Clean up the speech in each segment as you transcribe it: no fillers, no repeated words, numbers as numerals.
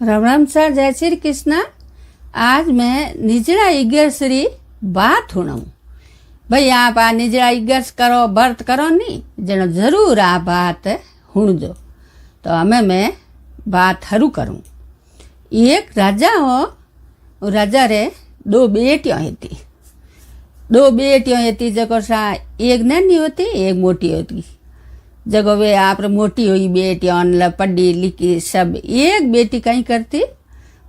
Ram Ram sir, जय श्री कृष्णा। आज मैं निजड़ा इगर्सरी बात हुणाऊं। भाई आप आ निजड़ा इगर्स करो बर्त करो नी जनो जरूर आ बात हुणजो। तो हमें मैं बात हरू करूँ। एक राजा हो, राजा रे दो बेटियां थी जको सा एक नानी होती एक मोटी होती। जगो वे आप मोटी हुई बेटियां पढ़ी लिखी सब। एक बेटी कहीं करती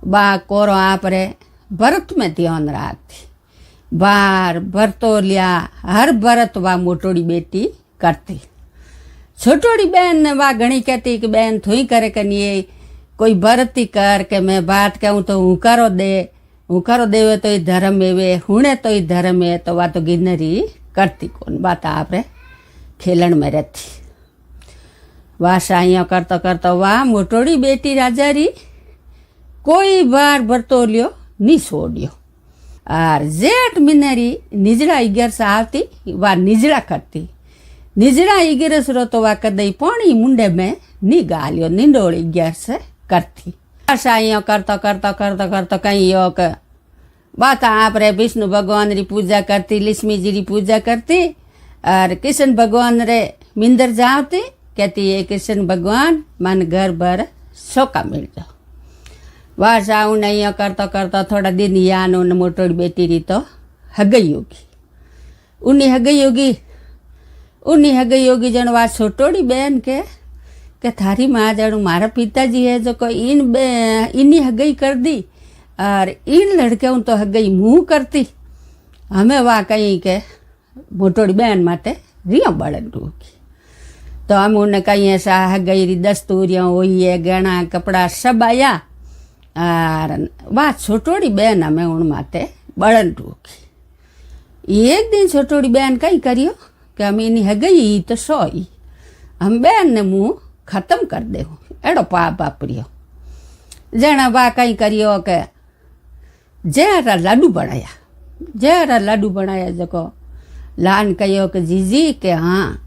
बा कोरो आप रे भरत में ध्यान रखती। बार भरतो लिया हर भरत वा मोटोड़ी बेटी करती। छोटोड़ी बहन ने वा घणी कहती कि बहन तू ही करे कनिए कोई भरत ही कर के मैं बात कहूँ तो हूँ करो देवे तो ही धर्म है हुणे तो ही धर्म है। तो वा तो गिनरी करती कौन बात आप रे खेलन में रहती। वाह साइया करता करता वाह मोटोड़ी बेटी राजा री कोई बार भरतो लियो नी छोड़ियो। और जेठ महीने निजड़ा इगरस आवती वा निजड़ा करती। निजड़ा इगरस रो तो वा कदई पानी मुंडे में नी गालियो निंडोड़ी इगरस करती। साइया करता करता करता करता कहीं यो बात आप रे विष्णु भगवान री पूजा करती, लक्ष्मी जी री पूजा करती। और कृष्ण भगवान रे मिंदर जावती कहती है कृष्ण भगवान मन घर भर सोका मिल जाओ। वाह साऊ नहीं करता करता थोड़ा दिन यान उन मोटोड़ी बेटी री तो हगई होगी। उन्नी हगई होगी जन वा छोटोड़ी बहन के थारी माँ जणु मारा पिताजी है जो कोई इन्नी हगई कर दी और इन लड़के तो हगई मुँह करती। हमें वाह कहीं के मोटोड़ी बहन माटे रिया बड़न होगी। तो हम उन्हें कहीं ऐसा हगई री दस्तूरियाँ हुई है गहना कपड़ा सब आया। और वाह छोटोड़ी बहन हमें उन माते बड़न टूकी। एक दिन छोटोड़ी बहन कहीं करियो कि हम इन्हीं हगई तो सोई हम बहन ने मुँह खत्म कर दे एड़ो पाप वापरियो। जना वाह कहीं करियो के जरा लाडू बनाया जको लान कहियो कि जीजी के हाँ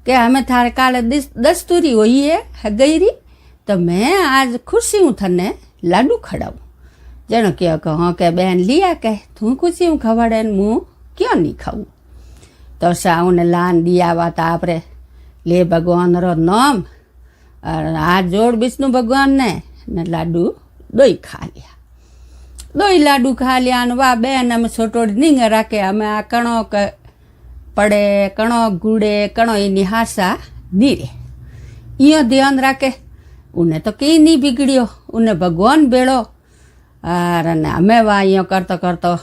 के हमें थारे काले दस्तूरी हुई है हगई री तो मैं आज खुशी हूँ थने लाडू खड़ाऊँ। जनो क्यों कहो के बहन लिया के तू खुशी हूँ खवड़े मुँह क्यों नहीं खाऊँ। तो साऊ ने लान दिया बात आप रे ले भगवान रो नाम और हाथ जोड़ विष्णु भगवान ने लाडू दोई खा लिया। दोई लाडू खा लिया वाह बहन हम छोटोड़ी नींग राखे हमें आ कणो के पड़े कणो गुड़े कणो इनी हासा नीरे इो ध्यान राखे। उन्हें तो कहीं नहीं बिगड़ियो उन्हें भगवान बेड़ो। और हमें वह यो करता करता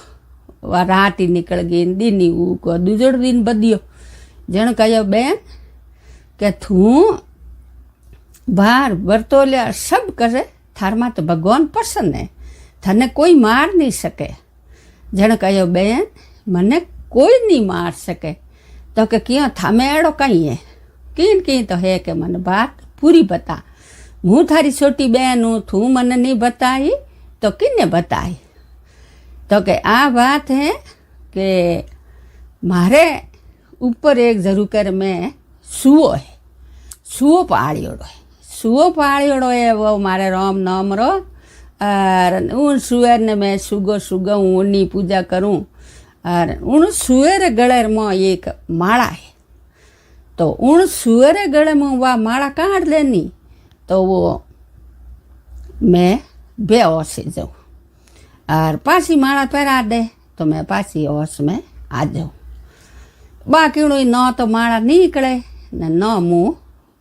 वह रात ही निकल गई दिन ही को दूजोड़ दिन बदियो। जन कहो बहन के तू बाहर बरतो लिया सब करे थार में तो भगवान पसंद है थने कोई मार नहीं सके। जन कहो बहन मने कोई नहीं मार सके। तो के क्यों थामे एड़ो कहीं है किन तो है कि मन बात पूरी बता। हूँ थारी छोटी बहन हूँ तू मन नहीं बताई तो किन्ने बताई। तो के आ बात है कि मारे ऊपर एक जरूर कर में सुओ है सुओ पाड़ियोड़ो है वो मारे राम नाम रो। और उन सुअर ने मैं सुगो उन्नी पूजा करूँ। और उन सुअर गले में एक माला है तो उन सुअर गले में वह माला काट लेनी तो वो मैं बेहोश से जाऊँ और पासी माला पहरा दे तो मैं पासी होश में आ जाऊँ। बाकी न तो माला निकले न मुँह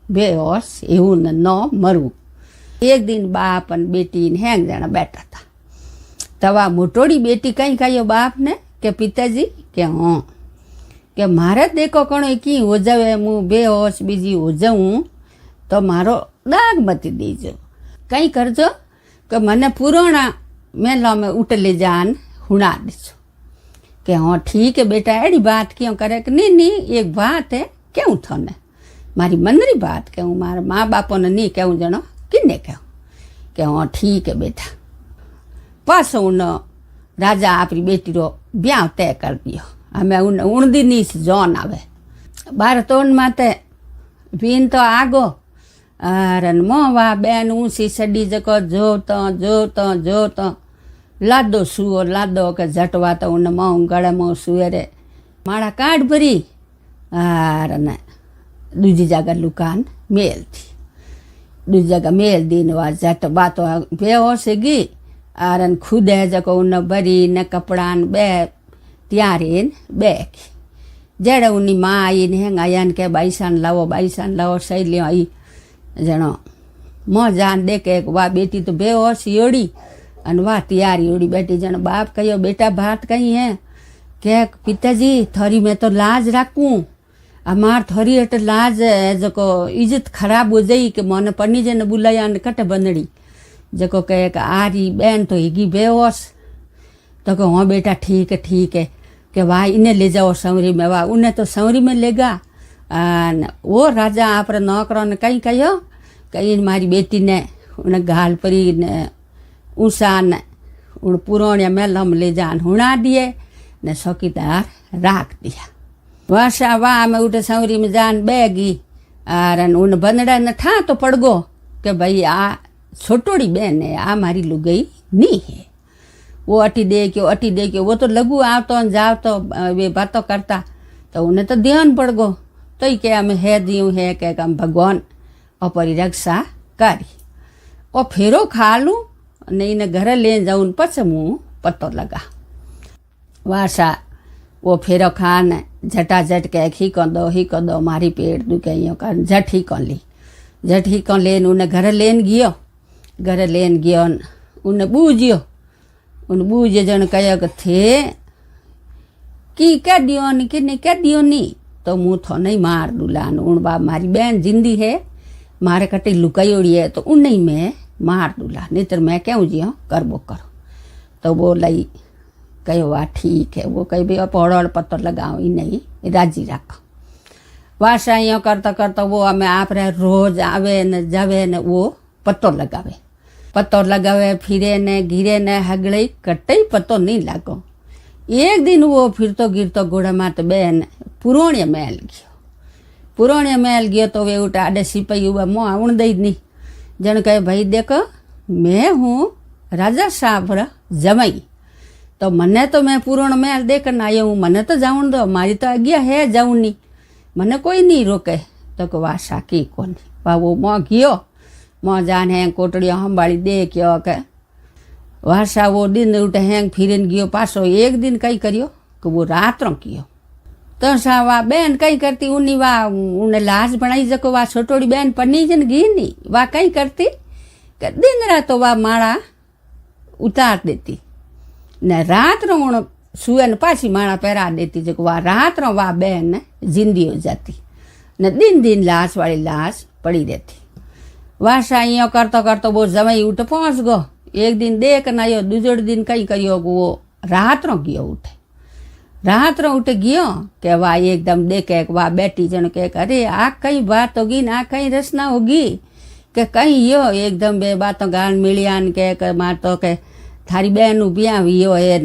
बेहोश एवं न मरूँ। एक दिन बाप और बेटी हैंग जना बैठा था। तवा मोटोड़ी बेटी कहीं कहियो बाप ने के पिताजी के हाँ के मारे देखो कणो की हो जावे मुँ बेहोश बीजी हो जाऊँ तो मारो दाग मती दीजो कहीं करजो कि मने पुराना मेला में उठले जान हुणा दीजो। के हाँ ठीक है बेटा एड़ी बात क्यों करे कि नहीं एक बात है क्यों थने मारी मनरी बात कहूँ मारे माँ बापों ने नहीं कहूँ जनो किन्ने कहूँ के हाँ ठीक है बेटा। पासो उन राजा आपरी बेटी रो ब्याह तय कर दियो। हमें उन दिन जौन आवे बार तो माते बीन तो आगो अरे मो वा बेन ऊँची सड़ी जको जो लादो सुओ लादो के झटवा तो उन माँ गड़े माँ सुए रे माड़ा काट भरी अरे न दूजी जगह लुकान मेल थी दूजी जगह मेल दिन वा झट बातो बेहो से गी अरे खुदे जको उन भरी न कपड़ा बे त्यारे बेखी जड़े उनी माँ आई ने हेंगा के बाईसान लावो सहेली आई जनो मो जान दे के वा बेटी तो बेहोश योड़ी अन वाह तैयारी ओड़ी बेटी जन बाप कहो बेटा बात कही है के पिताजी थोड़ी में तो लाज राखूं अमार थोड़ी एट लाज जको इज्जत खराब हो जाई कि मन पन्नी जन बुलाया ने कट बंदड़ी जको कहे कि आरी बेन तो हिगी बेहोश तो कहो हाँ बेटा ठीक है कि वाह इन्हें ले जाओ संवरी में वाह उन्हें तो संवरी में लेगा वो राजा आप नौकरों ने कहीं कहो कहीं मारी बेटी ने उन्हें घाल परी ने ऊषा ने उन पुराणिया में लम ले जान हुणा दिए ने चौकीदार राख दिया वाशा वाह में उठे संवरी में जान बेगी और उन बंदड़ा ने ठा तो पड़ गो कि भाई आ छोटोड़ी बहन है आ मारी लुगई नहीं है वो अटी दे क्यों वो तो लगू आवतो जाओ तो वे बातों करता तो उन्हें तो ध्यान पड़ गो तो ही क्या हमें है दियूँ है क्या हम भगवान अपरी रक्षा करी और फेरो खा लूँ नहीं न घर ले जाऊँ पछ मुँह पतो लगा वासा वो फेरो खान झटाझट के ही को दो मारी पेट दुखे यूँ कर झट ही को लेन उन्हें घर लेन गयो उन्हें बूझियो उन बूझे जन कहो थे कि क्या दियो नी कि नहीं क्या दियो नी तो मुँह थो नहीं मार दूलान उन बाप मारी बहन जिंदी है मारे कटी लुकाई उड़ी है तो उन नहीं मैं मार दूला नहीं तो मैं क्यों जियो करबो करो तो वो लई कहो वाह ठीक है वो कही भाई पौड़ पत्तो लगाओ ही नहीं राजी रखो वासा यो करता वो हमें आप रोज आवे न जावे न वो पत्तो लगावे फिरे ने घिरे ने हगड़े कटई पत्तो नहीं लागो एक दिन वो फिरतो गिरतो घोड़ा मात बेन पुराणिया महल गयो तो वे उठा आडे सिपाही हुआ मो आउण दई नहीं जन कहे भाई देखो मैं हूँ राजा साहब जमाई तो मने तो मैं पुराण महल देखने आयो हूँ मने तो जाऊन दो मारी तो आज्ञा है जाऊँ नहीं मने कोई नहीं रोके तो को वाह साकी कोनी वाह वो मो गयो मो जान है कोटड़िया संभाड़ी दे क्यों के वासा वो दिन उठे हैंग फिरन गयो पासो एक दिन कई करियो कि वो रात्रों कियो तो सा वाह बहन कई करती उन्हीं वाह उन्हें लाज बनाई जको वाह छोटोड़ी बहन पन्नी जन घी नहीं वाह कई करती कि दिन रात तो वाह माड़ा उतार देती ने रात्रों उन सुए न पासी माड़ा पहरा देती जो वाह रात्रों वाह बहन जिंदी हो जाती न दिन लाश वाली लाश पड़ी रहती वासा यो करतो वो जमाई उठ पहुँच गो एक दिन देख न आयो दूसरे दिन कई करियो वो रात्रों उठे गयो के वाह एकदम देखे वाह बेटी जन के अरे आ कई बात होगी ना कई रचना होगी के कहीं यो एकदम बे बातों गान मिलियान के मार तो के थारी बहन ब्याह यो है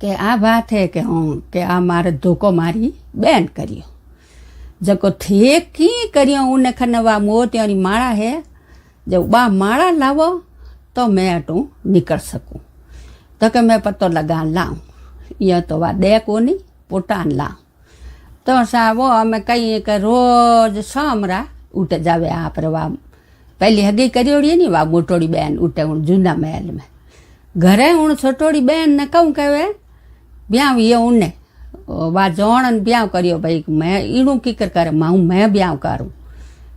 के आ बात है के हूँ के आ मारे धोखो मारी बहन करियो जको थे की करियो उन्हें खन वाह मोतियों माड़ा है जब वाह माड़ा लावो तो मैं अटू निकल सकूँ तो के मैं पत्तो लगा लाऊं यह तो वाह दे को नहीं पोटान लाऊं तो सा वो हमें कहीं के रोज सामरा उठ जावे आप वाह पहली हगी करियोड़ी नहीं वाह मोटोड़ी बहन उठे हूँ जूना महल में घरे हूँ छोटोड़ी बहन ने कहूँ कहे ब्याह ये उन्हें वाह जोण ब्याह करियो भाई मैं ईणु कीकर करे माऊँ मैं ब्याह करूँ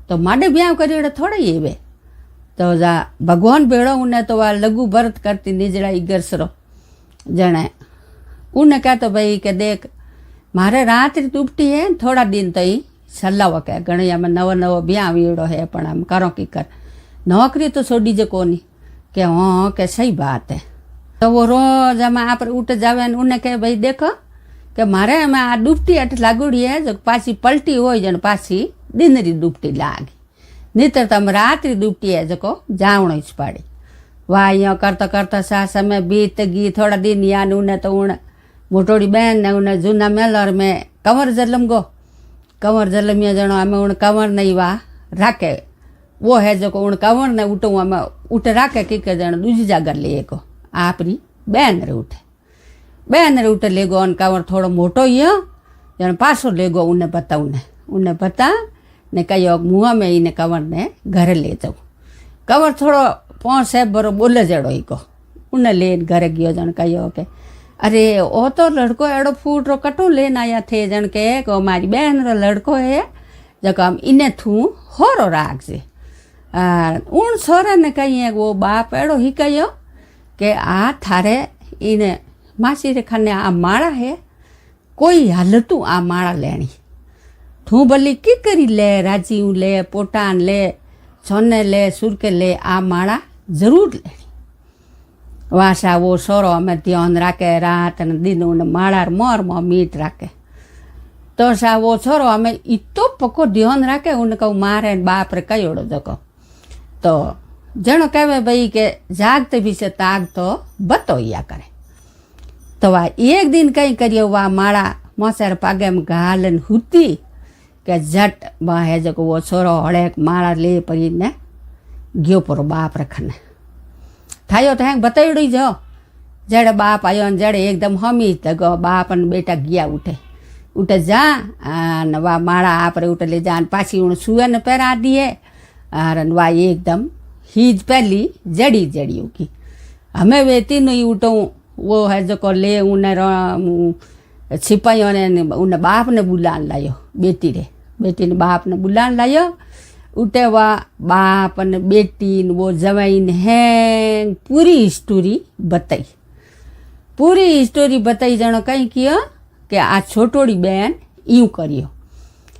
तो माडे ब्याह करियो थोड़ा ये वे तो जा भगवान भेड़ो उन्हें तो वह लघु भरत करती निजड़ा गरसरो जने उन्हें क्या तो भाई के देख मारे रात्रि दुपटी है थोड़ा दिन तो ही सलाह के गणिया में नवो ब्याह वीड़ो है पण हम करो की कर नौकरी तो छोड़ी जे कोनी के हाँ के सही बात है तो वो रोज हम आप उठ जावे उन्हें कहे भाई देखो के मारे हमें आ दुपटी अट लागूड़ी है जो पासी पलटी हो जन पासी दिनरी दुपटी लागी नहीं तम रात्रि दुपटी है जो जावण ज पड़ी वाह यो करता सा समय बीत गई थोड़ा दिन यान उन्हें तो उन मोटोड़ी बहन ने उन्हें जूना मेलर में कंवर जलम गो कंवर जलमिया जनो हमें उन कंवर नहीं वाह राखे वो है जो उन कंवर ने उठ उठे राखे कि जण दूजी जागर ले गो आपरी बैन रे उठे ले गो अन कंवर थोड़ो मोटो यो जण पासो ले गो उन्हें बता ने कहो मुँह में इने कंवर ने घरे ले जाऊँ। कंवर थोड़ो पहुँच साहब बरो बोले जड़ो ही को उन्हें ले घरे गयो जण कहो के अरे ओ तो लड़को एड़ो फूट रो कटो लेन आया थे जण के मारी बहन रो लड़को है जको हम इने थू होरो राखजे। उन सोरा ने कही वो बाप एड़ो ही कहो के आ थारे इने मासी रे खाने आ माड़ा है कोई हालतू आ माड़ा लेनी थू भली की करी ले राजी ले पोटान ले सोने ले सुरके ले आ माड़ा जरूर लेनी। वासा वो सोरो अमे ध्यान राखे रात ने दिन उन माड़ा मोर मो मीट राखे तो सा वो छोरो अमे इतो पको ध्यान राखे उन कहूँ मारे बाप रे कयोड़ो जको तो जणो कहे भाई के जागते भी से ताग तो बतो या करे। तो वा एक दिन कहीं करियो वा माड़ा मोसर पागे में घालन हुती के झट वहाँ है जो वो छोरो हड़ेक माड़ा ले पड़ी ने गयो परो बाप रखने थायो तो हैंग बताई जो जड़े बाप आयो जड़े एकदम हमी तगो बाप ने बेटा गया उठे जा न वा माड़ा आप रे उठे ले जान पाछी उन सुए ने पैरा दिए और वा एकदम हीज पहली जड़ी की हमें वे तीनों ही उठो वो है जो को ले उन्हें छिपाइयों ने उन्हें बाप ने बुलान लायो बेटी ने बाप ने बुलान लायो उठे वा बाप ने बेटी ने वो जवाई ने है पूरी स्टोरी बताई जनो कहीं किया कि आ छोटोड़ी बहन यूं करियो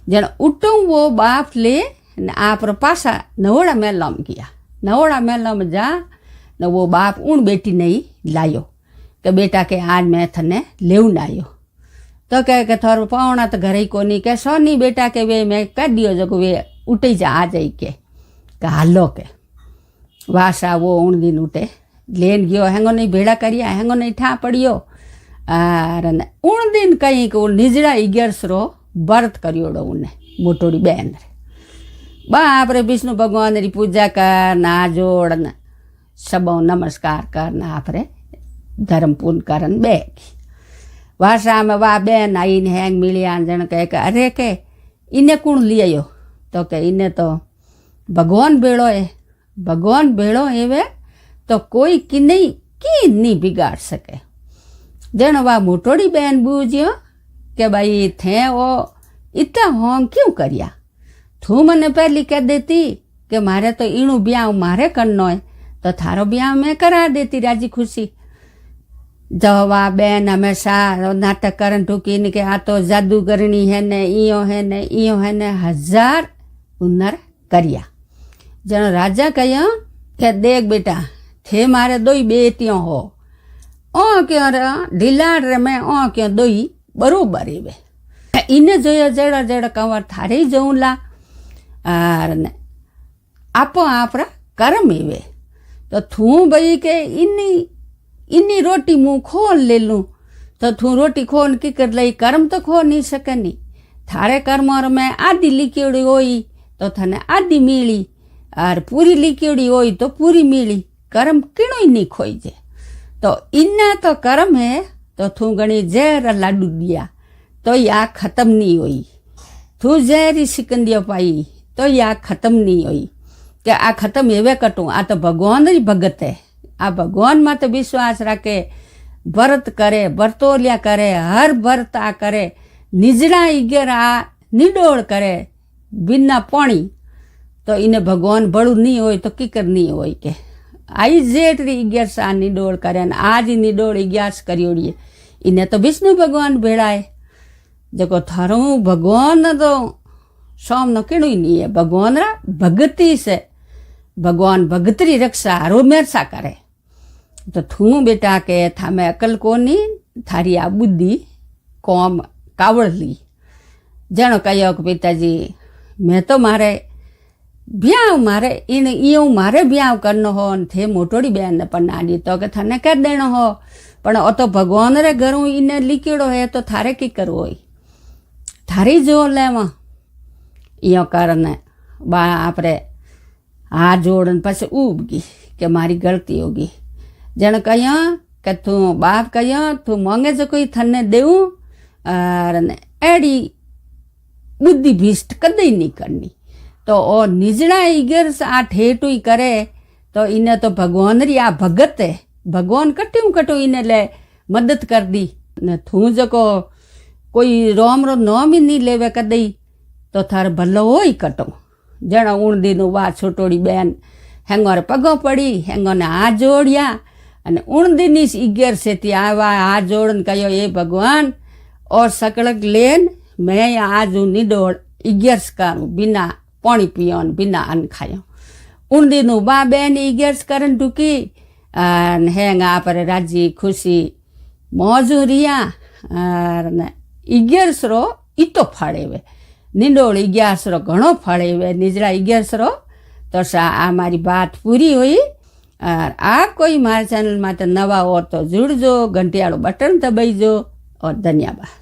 जन उठो वो बाप ले ने आप पासा नवोड़ा मेला में गया नवोड़ा मेला में जा न वो बाप उन बेटी नहीं लायो कि बेटा के आज मैं थने लेवन आयो तो कहे के थोड़ा पावना तो घर ही को नहीं के सोनी बेटा के वे मैं कह दियो जो वे उठे जा आ जाई के हालो के वासा वो उन दिन उठे लेन गयो हेंगो नहीं भेड़ा करिया हेंगो नहीं ठा पड़ियो और उन दिन कहीं को निजड़ा 11 रो व्रत करियोड़ो उन्हें मोटोड़ी बहन रे बाप रे विष्णु भगवान री पूजा कर ना जोड़ न सबो नमस्कार कर ना आप रे धर्म पूर्ण करन बैठी वासा में वा बहन आई ने हैंग मिलिया जन कहे के अरे के इन्हें कौन लियो तो के इन्हें तो भगवान बेड़ो एवे तो कोई की नहीं बिगाड़ सके। जन वा मोटोड़ी बहन बूझियो के भाई थे वो इतना होंग क्यों करिया तू मने पहली कह देती कि मारे तो इणु ब्याह मारे करनो है तो थारो ब्याह मैं करा देती राजी खुशी। जब वा बहन हमेशा नाटक करन ठूकी के आ तो जादूगरनी है ने इयो है ने 1000 हुनर करिया। जन राजा कहो के देख बेटा थे मारे 2 बेटियों हो ओ क्यों ढीलाड़ रे मैं ओ क्यों 2 बरोबर वे इन्हें जो जड़ा कंवर थारे जऊँ ला और आपो आपरा कर्म वे तो थू भाई के इन्नी रोटी मुँह खोल ले लूँ तो थू रोटी खोल की कर लई कर्म तो खो नहीं सके नहीं थारे कर्म और मैं आधी लिखियोड़ी होई तो थने आधी मिली और पूरी लिखियोड़ी होई तो पूरी मिली कर्म किणो ही नहीं खोई जे तो इन्ना तो कर्म है तो थू घणी जहर लाडू दिया तो या खत्म नहीं हुई थू जहरी सिकंदियो पाई तो या खत्म नहीं हुई कि आ खत्म एवे कटू आ तो भगवान ही भगत है आ भगवान में तो विश्वास रखे व्रत करे बरतोलिया करे हर व्रत आ करे निजड़ा 11 आ निडोल करे बिना पानी तो इन्हें भगवान बड़ू नहीं हो तो किकर नहीं हो के आई जेठ 11 सा निडोल करे आज ही निडोल 11 करियोड़िए इन्हें तो विष्णु भगवान भेड़ाए जो थारो भगवान तो सोम न किणु ही नहीं है भगवान रा भगती से भगवान भगतरी रक्षा हमेशा करे तो थू बेटा के था मैं अकल कोनी थारी आ बुद्धि कोम कावड़ ली जनो कहो कि पिताजी मैं तो मारे ब्याह मारे इन इं मारे ब्याह करनो हो थे मोटोड़ी बहन ने पनाड़ी तो के थाने कर देनो हो पण ओ तो भगवान रे घरों इने लिखेड़ो है तो थारे की करो होई थारी जो लेवा इं करने बा आपरे हा जोड़न पास उबगी के मारी गलती होगी जन कहियो कि तू बाप कहियो तू मांगे जो कोई थने देऊं और एड़ी बुद्धि भीष्ट कदे नहीं करनी तो ओ निजड़ा ईगर आ ठेठू ही करे तो इन्हें तो भगवान री आ भगत है भगवान कट्यूं कटू इन्हें ले मदद कर दी ने थू जो कोई रोम रो नाम ही नहीं लेवे कदई तो थार भलो हो ही कटो जण ऊणदी नु वा छोटोड़ी बेन हेंगोर पगो पड़ी हेंगो ने हाथ जोड़िया अने ऊणदी नी ईगर से थी आवा हाथ जोड़न कहो ए भगवान और सकड़क लेन मैं आज निडोड़ ईगर्स करूं बिना पानी पियो बिना अन्न खायो ऊणदी नु बा बेन ईगर्स करन ढुकी हेंग आ पर राजी खुशी मौजू रिया ईगर्स रो इतो फाड़े वे निंडोड़ ईग्यास रो घणो फाड़े वे निजड़ा ईग्यास रो तो सा आ मारी बात पूरी हुई और आ कोई मारे चैनल में नवा हो तो जुड़जो घंटियाळो बटन दबाईजो और धन्यवाद।